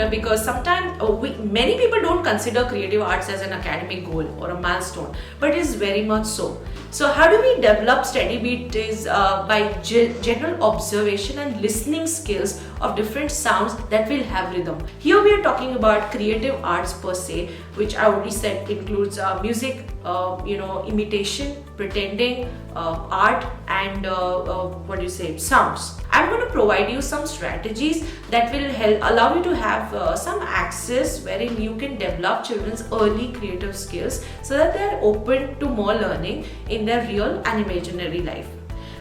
because sometimes many people don't consider creative arts as an academic goal or a milestone, but it is very much so. So how do we develop steady beat is by general observation and listening skills of different sounds that will have rhythm. Here we are talking about creative arts per se, which I already said includes music, imitation, pretending, art, and sounds. I'm going to provide you some strategies that will allow you to have some access wherein you can develop children's early creative skills so that they are open to more learning in their real and imaginary life.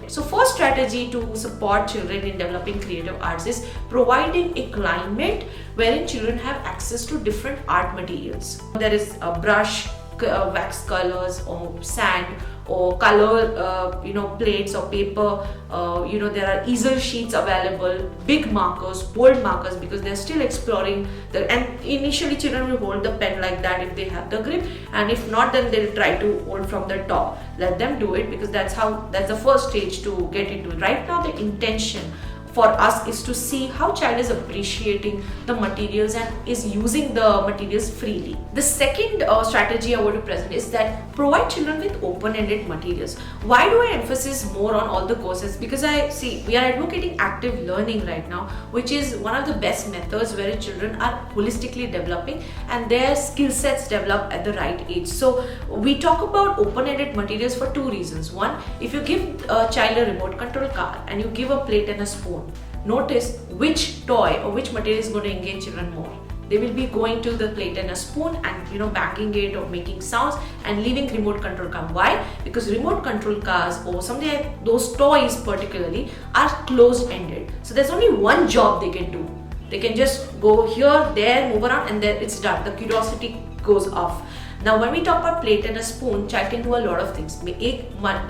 So first strategy to support children in developing creative arts is providing a climate wherein children have access to different art materials. There is a brush, wax colors, or sand, or color plates or paper. There are easel sheets available, big markers, bold markers, because they're still exploring and initially children will hold the pen like that if they have the grip, and if not, then they'll try to hold from the top. Let them do it, because that's the first stage to get into it. Right now the intention for us is to see how child is appreciating the materials and is using the materials freely. The second strategy I want to present is that provide children with open-ended materials. Why do I emphasize more on all the courses? Because we are advocating active learning right now, which is one of the best methods where children are holistically developing and their skill sets develop at the right age. So we talk about open-ended materials for two reasons. One, if you give a child a remote control car and you give a plate and a spoon, notice which toy or which material is going to engage children more. They will be going to the plate and a spoon and banging it or making sounds and leaving remote control car. Why? Because remote control cars or something like those toys particularly are closed-ended. So there's only one job they can do. They can just go here, there, move around, and then it's done. The curiosity goes off. Now when we talk about plate and a spoon, child can do a lot of things. They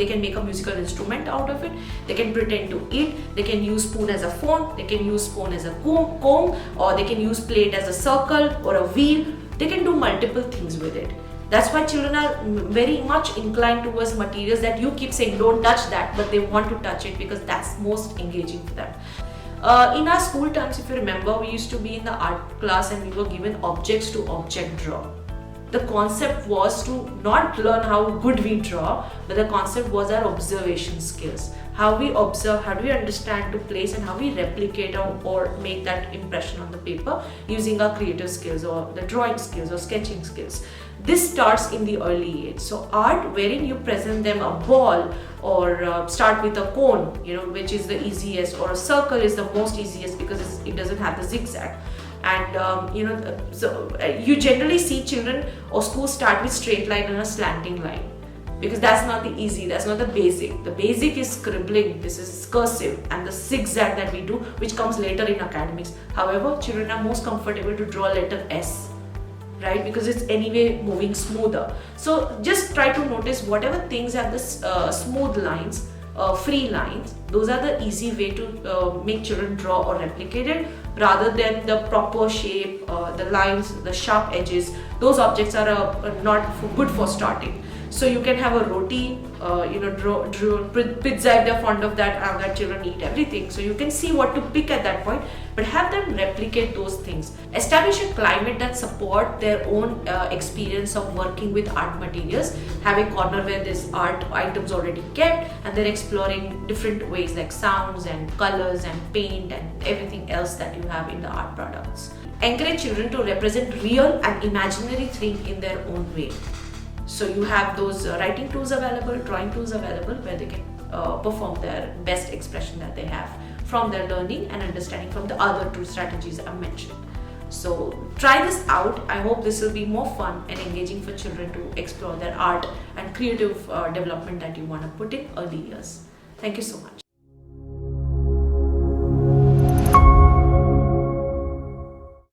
can make a musical instrument out of it, they can pretend to eat, they can use spoon as a phone, they can use spoon as a comb, or they can use plate as a circle or a wheel. They can do multiple things with it. That's why children are very much inclined towards materials that you keep saying don't touch that, but they want to touch it because that's most engaging for them. In our school times, if you remember, we used to be in the art class and we were given objects to object draw. The concept was to not learn how good we draw, but the concept was our observation skills. How we observe, how do we understand to place, and how we replicate or make that impression on the paper using our creative skills or the drawing skills or sketching skills. This starts in the early age. So art wherein you present them a ball or start with a cone, which is the easiest, or a circle is the most easiest because it doesn't have the zigzag. And you generally see children or schools start with straight line and a slanting line, because that's not the easy, that's not the basic. The basic is scribbling, this is cursive, and the zigzag that we do, which comes later in academics. However, children are most comfortable to draw letter S, right, because it's anyway moving smoother. So just try to notice whatever things have the smooth lines, free lines. Those are the easy way to make children draw or replicate it, rather than the proper shape, the lines, the sharp edges. Those objects are not good for starting. So you can have a roti, pizza if they're fond of that children eat everything. So you can see what to pick at that point, but have them replicate those things. Establish a climate that support their own experience of working with art materials. Have a corner where there's art items already kept, and they're exploring different ways like sounds and colors and paint and everything else that you have in the art products. Encourage children to represent real and imaginary thing in their own way. So you have those writing tools available, drawing tools available, where they can perform their best expression that they have from their learning and understanding from the other two strategies I mentioned. So try this out. I hope this will be more fun and engaging for children to explore their art and creative development that you want to put in early years. Thank you so much.